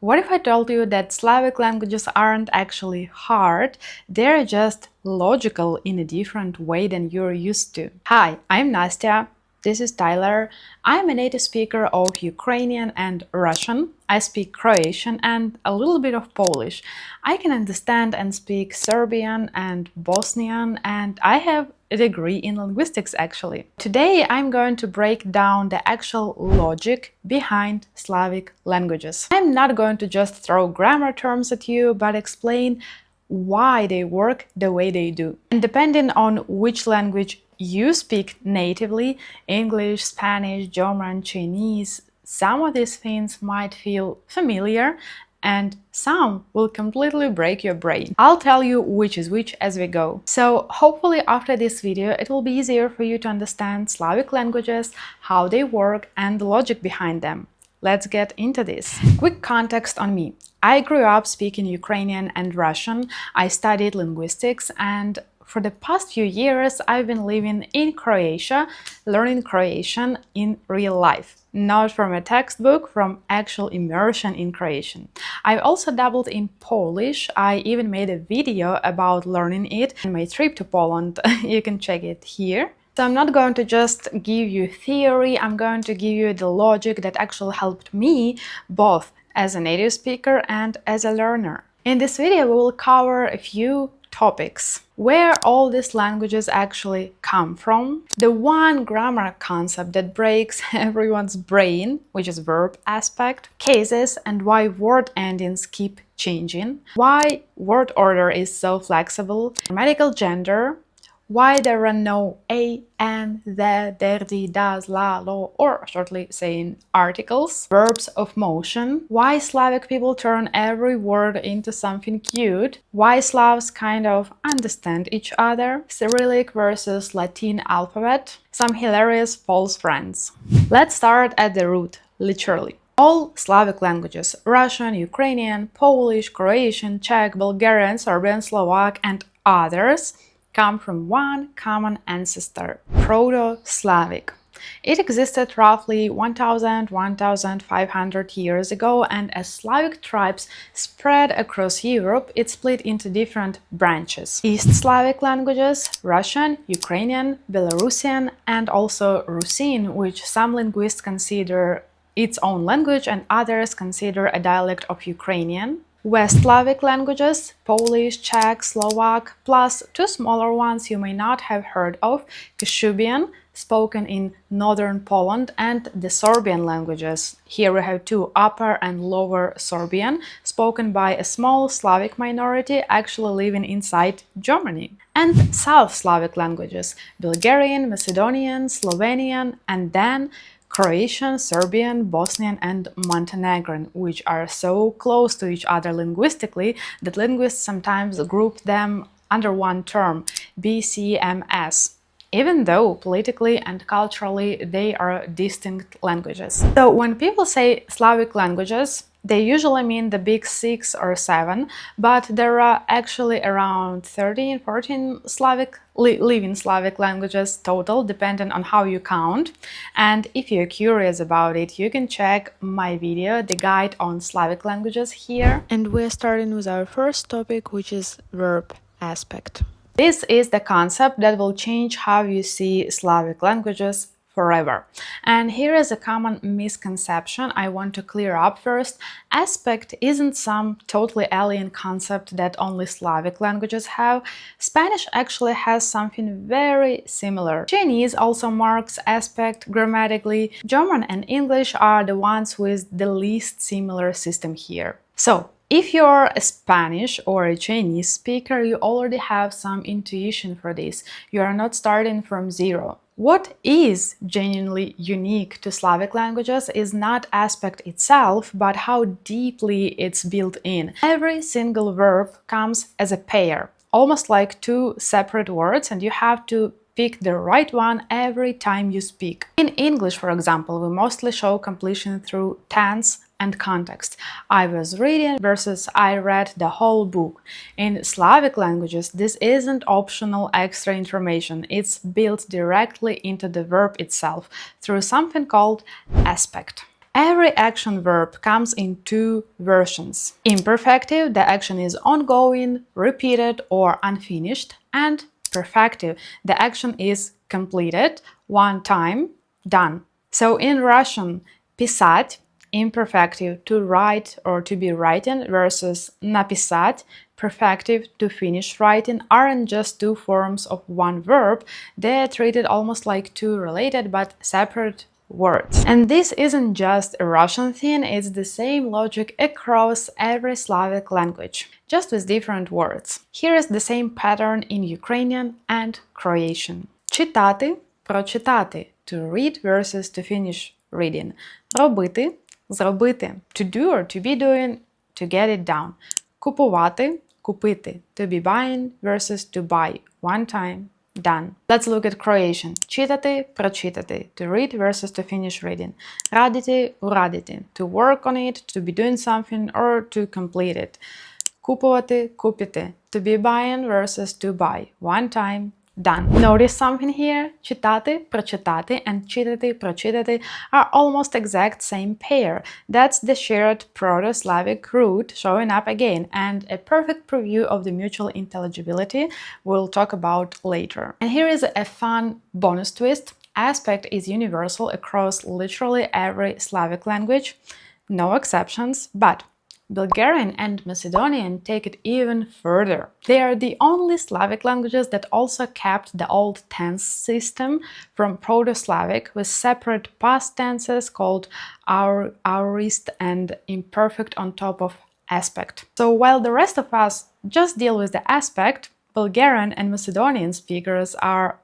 What if I told you that Slavic languages aren't actually hard, they're just logical in a different way than you're used to? Hi, I'm Nastya. This is Tyler. I'm a native speaker of Ukrainian and Russian. I speak Croatian and a little bit of Polish. I can understand and speak Serbian and Bosnian, and I have a degree in linguistics actually. Today I'm going to break down the actual logic behind Slavic languages. I'm not going to just throw grammar terms at you, but explain why they work the way they do. And depending on which language you speak natively, English, Spanish, German, Chinese, some of these things might feel familiar and some will completely break your brain. I'll tell you which is which as we go. So hopefully after this video it will be easier for you to understand Slavic languages, how they work and the logic behind them. Let's get into this. Quick context on me. I grew up speaking Ukrainian and Russian. I studied linguistics, and for the past few years I've been living in Croatia, learning Croatian in real life. Not from a textbook, from actual immersion in Croatian. I've also dabbled in Polish. I even made a video about learning it on my trip to Poland. You can check it here. So I'm not going to just give you theory, I'm going to give you the logic that actually helped me both as a native speaker and as a learner. In this video we will cover a few topics. Where all these languages actually come from, the one grammar concept that breaks everyone's brain, which is verb aspect, cases and why word endings keep changing, why word order is so flexible, grammatical gender, why there are no a, and, the, der, die, das, la, lo, or shortly saying articles, verbs of motion, why Slavic people turn every word into something cute, why Slavs kind of understand each other, Cyrillic versus Latin alphabet, some hilarious false friends. Let's start at the root, literally. All Slavic languages, Russian, Ukrainian, Polish, Croatian, Czech, Bulgarian, Serbian, Slovak, and others, come from one common ancestor, Proto-Slavic. It existed roughly 1,000–1,500 years ago, and as Slavic tribes spread across Europe, it split into different branches. East Slavic languages, Russian, Ukrainian, Belarusian, and also Rusin, which some linguists consider its own language and others consider a dialect of Ukrainian. West Slavic languages, Polish, Czech, Slovak, plus two smaller ones you may not have heard of, Kashubian, spoken in northern Poland, and the Serbian languages. Here we have two, Upper and Lower Serbian, spoken by a small Slavic minority actually living inside Germany. And South Slavic languages, Bulgarian, Macedonian, Slovenian, and then Croatian, Serbian, Bosnian, and Montenegrin, which are so close to each other linguistically that linguists sometimes group them under one term, BCMS, even though politically and culturally they are distinct languages. So when people say Slavic languages, they usually mean the big 6 or 7, but there are actually around 13, 14 living Slavic languages total, depending on how you count. And if you're curious about it, you can check my video, the guide on Slavic languages here. And we're starting with our first topic, which is verb aspect. This is the concept that will change how you see Slavic languages forever. And here is a common misconception I want to clear up first. Aspect isn't some totally alien concept that only Slavic languages have. Spanish actually has something very similar. Chinese also marks aspect grammatically. German and English are the ones with the least similar system here. So, if you're a Spanish or a Chinese speaker, you already have some intuition for this. You are not starting from zero. What is genuinely unique to Slavic languages is not aspect itself, but how deeply it's built in. Every single verb comes as a pair, almost like two separate words, and you have to pick the right one every time you speak. In English, for example, we mostly show completion through tense and context. I was reading versus I read the whole book. In Slavic languages, this isn't optional extra information. It's built directly into the verb itself through something called aspect. Every action verb comes in two versions. Imperfective, the action is ongoing, repeated, or unfinished, and perfective, the action is completed one time, done. So in Russian, писать, imperfective, to write or to be writing, versus написать, perfective, to finish writing, aren't just two forms of one verb, they're treated almost like two related but separate words. And this isn't just a Russian thing, it's the same logic across every Slavic language, just with different words. Here is the same pattern in Ukrainian and Croatian. Читати, прочитати, to read versus to finish reading. Робити, зробити, to do or to be doing, to get it done. Купувати, купити, to be buying versus to buy, one time, done. Let's look at Croatian. Читати, прочитати, to read versus to finish reading. Радити, урадити, to work on it, to be doing something or to complete it. Купувати, купити, to be buying versus to buy, one time, done. Notice something here? Читати, прочитати and читати, прочитати are almost exact same pair. That's the shared Proto-Slavic root showing up again, and a perfect preview of the mutual intelligibility we'll talk about later. And here is a fun bonus twist. Aspect is universal across literally every Slavic language, no exceptions, but Bulgarian and Macedonian take it even further. They are the only Slavic languages that also kept the old tense system from Proto-Slavic with separate past tenses called aorist and imperfect on top of aspect. So while the rest of us just deal with the aspect, Bulgarian and Macedonian speakers are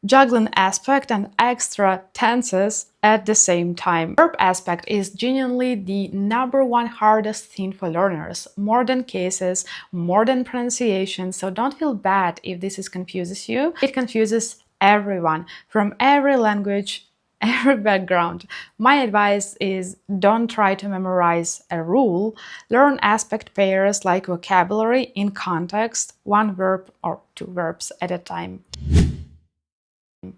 juggling aspect and extra tenses at the same time. Verb aspect is genuinely the #1 hardest thing for learners. More than cases, more than pronunciation, so don't feel bad if this confuses you. It confuses everyone from every language, every background. My advice is don't try to memorize a rule. Learn aspect pairs like vocabulary in context, one verb or two verbs at a time.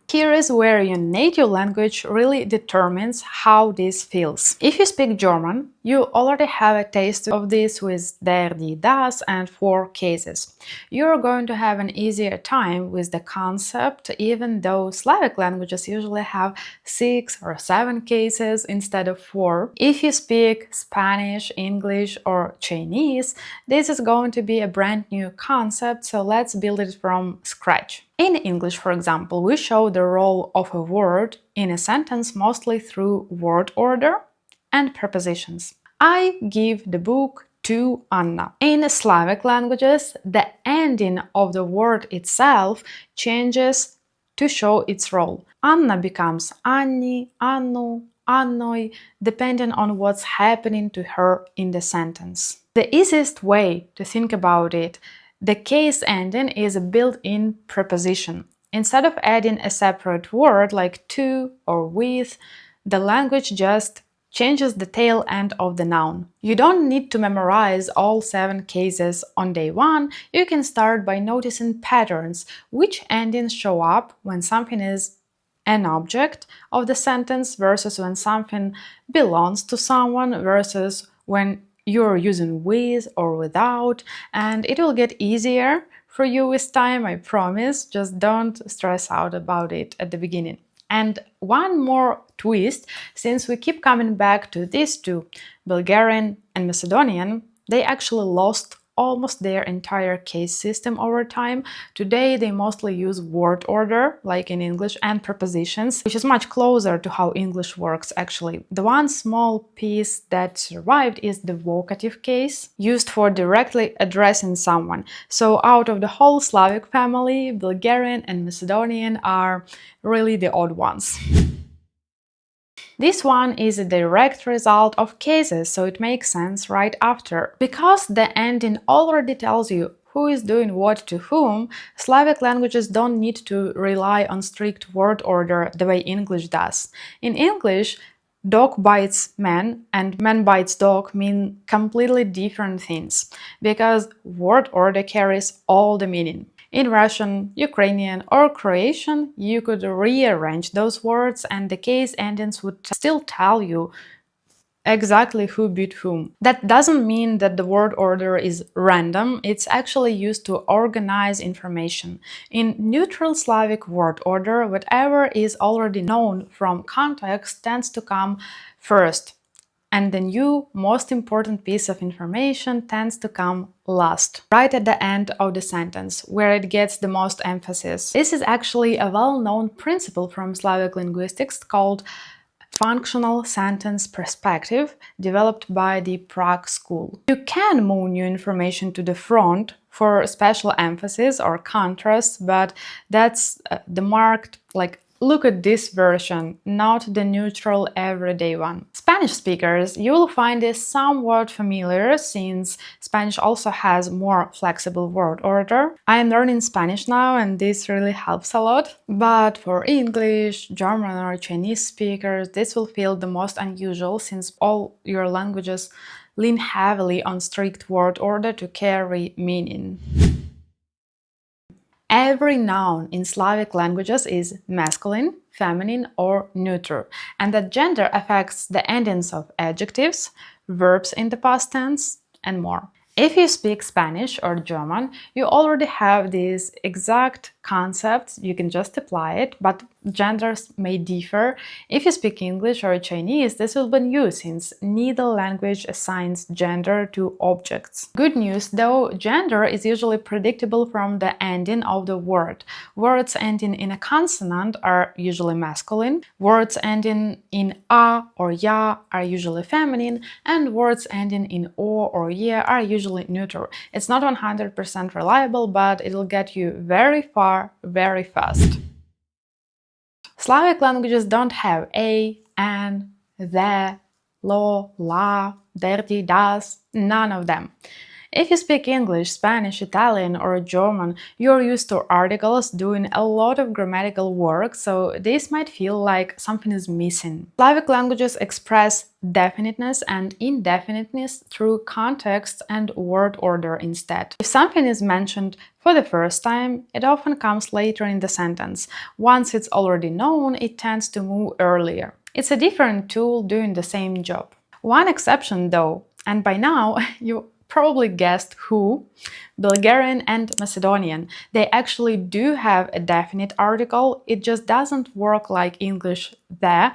Here is where your native language really determines how this feels. If you speak German, you already have a taste of this with der, die, das and 4 cases. You're going to have an easier time with the concept, even though Slavic languages usually have 6 or 7 cases instead of 4. If you speak Spanish, English or Chinese, this is going to be a brand new concept, so let's build it from scratch. In English, for example, we show the role of a word in a sentence mostly through word order and prepositions. I give the book to Anna. In Slavic languages, the ending of the word itself changes to show its role. Anna becomes Anni, Annu, Annoi, depending on what's happening to her in the sentence. The easiest way to think about it, the case ending is a built-in preposition. Instead of adding a separate word like to or with, the language just changes the tail end of the noun. You don't need to memorize all 7 cases on day 1. You can start by noticing patterns, which endings show up when something is an object of the sentence versus when something belongs to someone versus when you're using with or without, and it will get easier for you with time, I promise. Just don't stress out about it at the beginning. And one more twist, since we keep coming back to these two, Bulgarian and Macedonian, they actually lost almost their entire case system over time. Today they mostly use word order, like in English, and prepositions, which is much closer to how English works actually. The one small piece that survived is the vocative case, used for directly addressing someone. So out of the whole Slavic family, Bulgarian and Macedonian are really the odd ones. This one is a direct result of cases, so it makes sense right after. Because the ending already tells you who is doing what to whom, Slavic languages don't need to rely on strict word order the way English does. In English, dog bites man and man bites dog mean completely different things, because word order carries all the meaning. In Russian, Ukrainian or Croatian, you could rearrange those words and the case endings would still tell you exactly who beat whom. That doesn't mean that the word order is random, it's actually used to organize information. In neutral Slavic word order, whatever is already known from context tends to come first, and the new, most important piece of information tends to come last, right at the end of the sentence, where it gets the most emphasis. This is actually a well-known principle from Slavic linguistics called functional sentence perspective, developed by the Prague school. You can move new information to the front for special emphasis or contrast, but that's the marked, like, look at this version, not the neutral everyday one. Spanish speakers, you will find this somewhat familiar since Spanish also has more flexible word order. I am learning Spanish now and this really helps a lot. But for English, German or Chinese speakers, this will feel the most unusual since all your languages lean heavily on strict word order to carry meaning. Every noun in Slavic languages is masculine, feminine, or neuter, and that gender affects the endings of adjectives, verbs in the past tense, and more. If you speak Spanish or German, you already have these exact concepts, you can just apply it, but genders may differ. If you speak English or Chinese, this will be new since neither language assigns gender to objects. Good news though, gender is usually predictable from the ending of the word. Words ending in a consonant are usually masculine, words ending in a or ya are usually feminine, and words ending in o or ye are usually neuter. It's not 100% reliable, but it'll get you very far, very fast. Slavic languages don't have a, an, the, lo, la, derti, das, none of them. If you speak English, Spanish, Italian, or German, you're used to articles doing a lot of grammatical work, so this might feel like something is missing. Slavic languages express definiteness and indefiniteness through context and word order instead. If something is mentioned for the first time, it often comes later in the sentence. Once it's already known, it tends to move earlier. It's a different tool doing the same job. One exception though, and by now you probably guessed who, Bulgarian and Macedonian. They actually do have a definite article, it just doesn't work like English the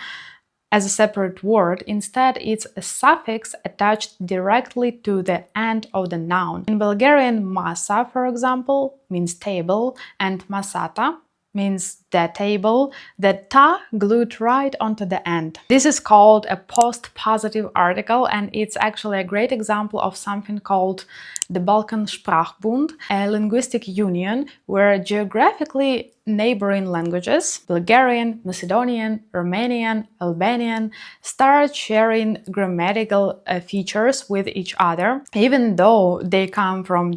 as a separate word. Instead, it's a suffix attached directly to the end of the noun. In Bulgarian, masa, for example, means table, and masata means the table, the ta glued right onto the end. This is called a post-positive article, and it's actually a great example of something called the Balkan Sprachbund, a linguistic union where geographically neighboring languages, Bulgarian, Macedonian, Romanian, Albanian, start sharing grammatical features with each other, even though they come from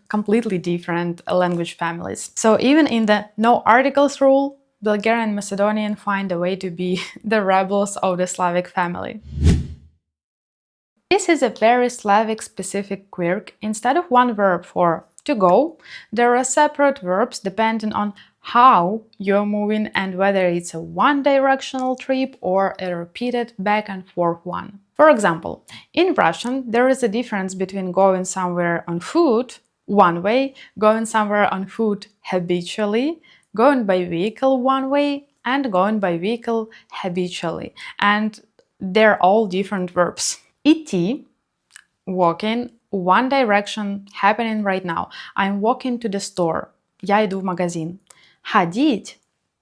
completely different language families. So even in the no articles rule, Bulgarian and Macedonian find a way to be the rebels of the Slavic family. This is a very Slavic-specific quirk. Instead of one verb for to go, there are separate verbs depending on how you're moving and whether it's a one-directional trip or a repeated back-and-forth one. For example, in Russian, there is a difference between going somewhere on foot one way, going somewhere on foot habitually, going by vehicle one way, and going by vehicle habitually. And they're all different verbs. Идти, walking, one direction, happening right now. I'm walking to the store. Я иду в магазин. Ходить,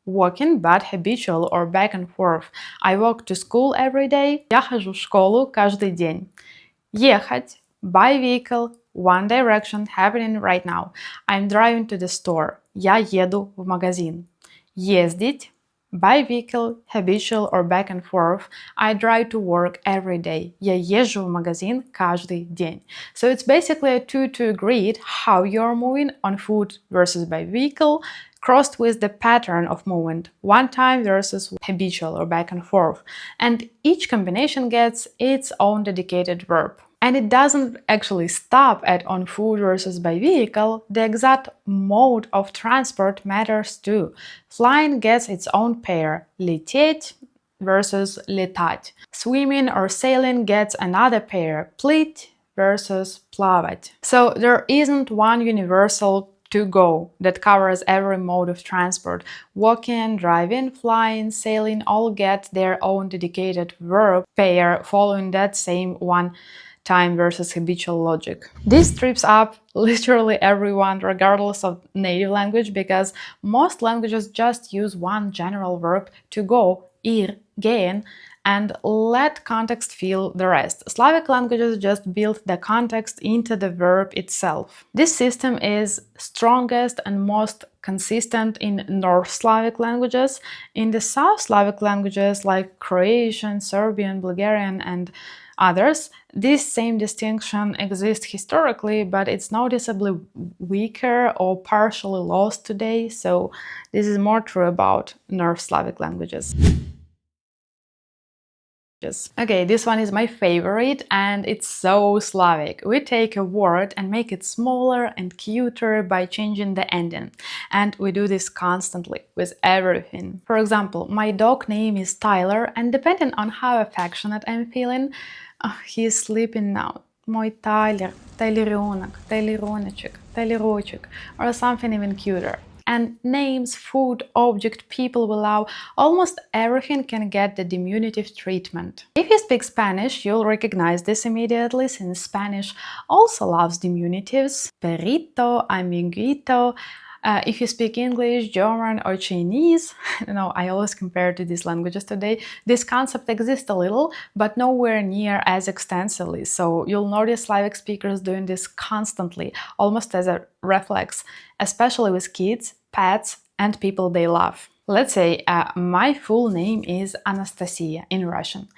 walking but habitual or back and forth. I walk to school every day. Я хожу в школу каждый день. Ехать, by vehicle, one direction, happening right now. I'm driving to the store. Я еду в магазин. Ездить, by vehicle, habitual or back and forth. I drive to work every day. Я езжу в магазин каждый день. So it's basically a two-to grid how you're moving on foot versus by vehicle, crossed with the pattern of movement, one time versus habitual or back and forth. And each combination gets its own dedicated verb. And it doesn't actually stop at on foot versus by vehicle, the exact mode of transport matters too. Flying gets its own pair, лететь versus летать. Swimming or sailing gets another pair, плыть versus плавать. So there isn't one universal to go that covers every mode of transport. Walking, driving, flying, sailing all get their own dedicated verb pair following that same one time versus habitual logic. This trips up literally everyone regardless of native language because most languages just use one general verb to go, ir, gehen, and let context fill the rest. Slavic languages just build the context into the verb itself. This system is strongest and most consistent in North Slavic languages. In the South Slavic languages like Croatian, Serbian, Bulgarian, and others, this same distinction exists historically, but it's noticeably weaker or partially lost today, so this is more true about North Slavic languages. Okay, this one is my favorite and it's so Slavic. We take a word and make it smaller and cuter by changing the ending. And we do this constantly with everything. For example, my dog name is Tyler and depending on how affectionate I'm feeling, he is sleeping now. Мой Tyler, Tylerionok, Tyleroneček, Tylerочек, or something even cuter. And names, food, object, people we love, almost everything can get the diminutive treatment. If you speak Spanish, you'll recognize this immediately since Spanish also loves diminutives. Perrito, amiguito. If you speak English, German, or Chinese, I always compare to these languages today, this concept exists a little, but nowhere near as extensively. So you'll notice Slavic speakers doing this constantly, almost as a reflex, especially with kids, pets, and people they love. Let's say my full name is Anastasia in Russian,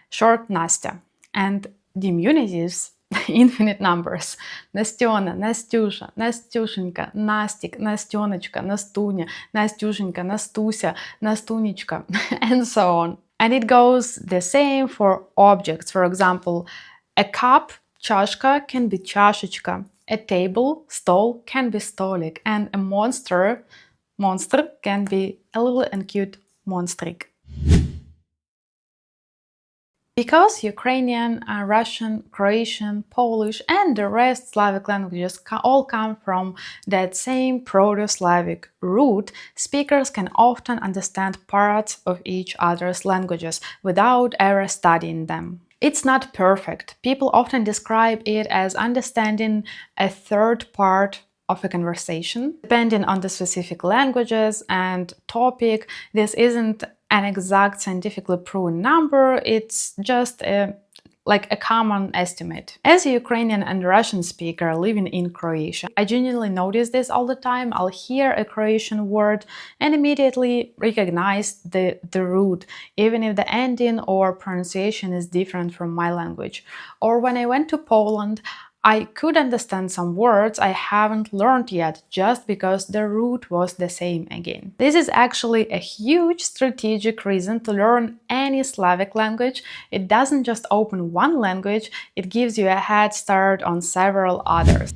short Nastya, and diminutives infinite numbers. Nastyona, Nastyusha, Nastyushinka, Nastik, Nastyonochka, Nastunya, Nastyushinka, Nastusia, Nastunichka, and so on. And it goes the same for objects. For example, a cup, чашка, can be чашечка. A table, stol, can be stolik. And a monster can be a little and cute monstrik. Because Ukrainian, Russian, Croatian, Polish, and the rest Slavic languages all come from that same Proto-Slavic root, speakers can often understand parts of each other's languages without ever studying them. It's not perfect. People often describe it as understanding a third part of a conversation. Depending on the specific languages and topic, this isn't an exact scientifically proven number, it's just like a common estimate. As a Ukrainian and Russian speaker living in Croatia, I genuinely notice this all the time. I'll hear a Croatian word and immediately recognize the root, even if the ending or pronunciation is different from my language. Or when I went to Poland, I could understand some words I haven't learned yet just because the root was the same again. This is actually a huge strategic reason to learn any Slavic language. It doesn't just open one language, it gives you a head start on several others.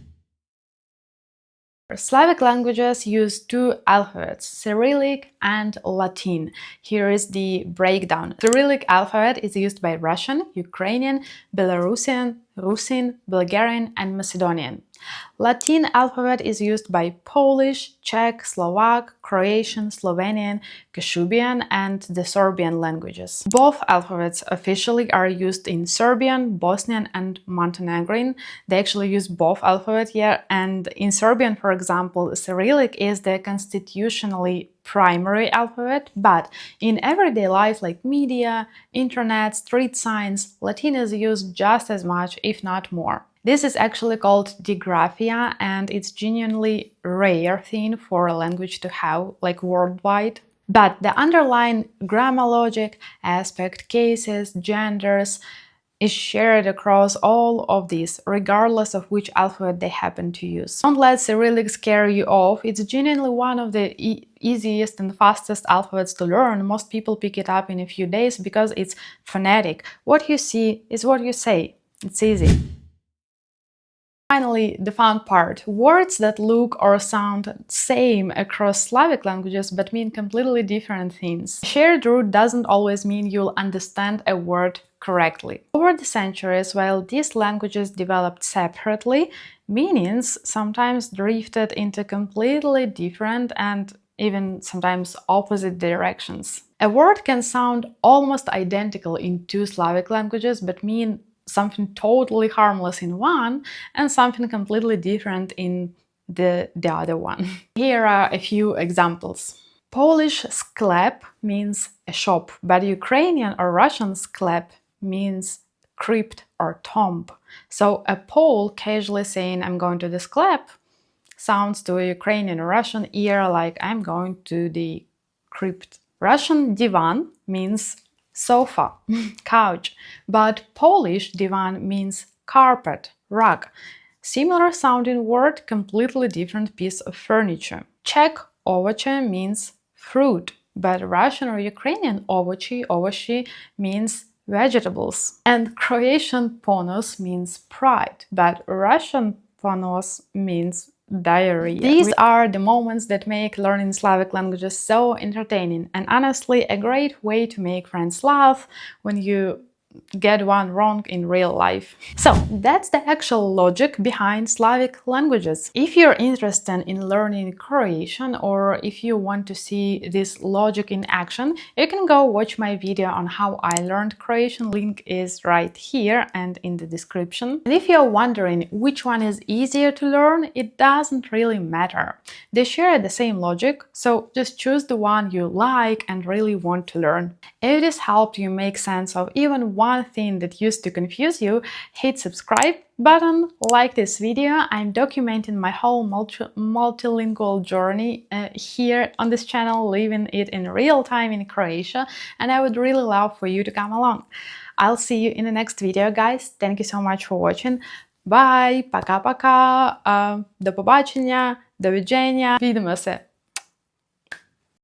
Slavic languages use two alphabets, Cyrillic and Latin. Here is the breakdown. Cyrillic alphabet is used by Russian, Ukrainian, Belarusian, Russian, Bulgarian, and Macedonian. Latin alphabet is used by Polish, Czech, Slovak, Croatian, Slovenian, Kashubian, and the Serbian languages. Both alphabets officially are used in Serbian, Bosnian, and Montenegrin. They actually use both alphabets here, and in Serbian, for example, Cyrillic is the constitutionally primary alphabet, but in everyday life like media, internet, street signs, Latin is used just as much, if not more. This is actually called digraphia, and it's genuinely rare thing for a language to have, like worldwide. But the underlying grammar logic, aspect, cases, genders is shared across all of these, regardless of which alphabet they happen to use. Don't let Cyrillic scare you off. It's genuinely one of the easiest and fastest alphabets to learn. Most people pick it up in a few days because it's phonetic. What you see is what you say. It's easy. Finally, the fun part. Words that look or sound same across Slavic languages but mean completely different things. Shared root doesn't always mean you'll understand a word correctly. Over the centuries, while these languages developed separately, meanings sometimes drifted into completely different and even sometimes opposite directions. A word can sound almost identical in two Slavic languages but mean something totally harmless in one and something completely different in the other one. Here are a few examples. Polish sklep means a shop, but Ukrainian or Russian sklep means crypt or tomb. So a Pole casually saying I'm going to the sklep sounds to a Ukrainian or Russian ear like I'm going to the crypt. Russian divan means sofa, couch, but Polish divan means carpet, rug. Similar sounding word, completely different piece of furniture. Czech ovoce means fruit, but Russian or Ukrainian ovochi means vegetables. And Croatian ponos means pride, but Russian ponos means diarrhea. These are the moments that make learning Slavic languages so entertaining and honestly a great way to make friends laugh when you get one wrong in real life. So that's the actual logic behind Slavic languages. If you're interested in learning Croatian or if you want to see this logic in action, you can go watch my video on how I learned Croatian. Link is right here and in the description. And if you're wondering which one is easier to learn, it doesn't really matter. They share the same logic, so just choose the one you like and really want to learn. If this helped you make sense of even one thing that used to confuse you, hit subscribe button, like this video. I'm documenting my whole multilingual journey here on this channel, living it in real time in Croatia, and I would really love for you to come along. I'll see you in the next video, guys. Thank you so much for watching. Bye, пока-пока, до побачення, до widzenia, vidimo se.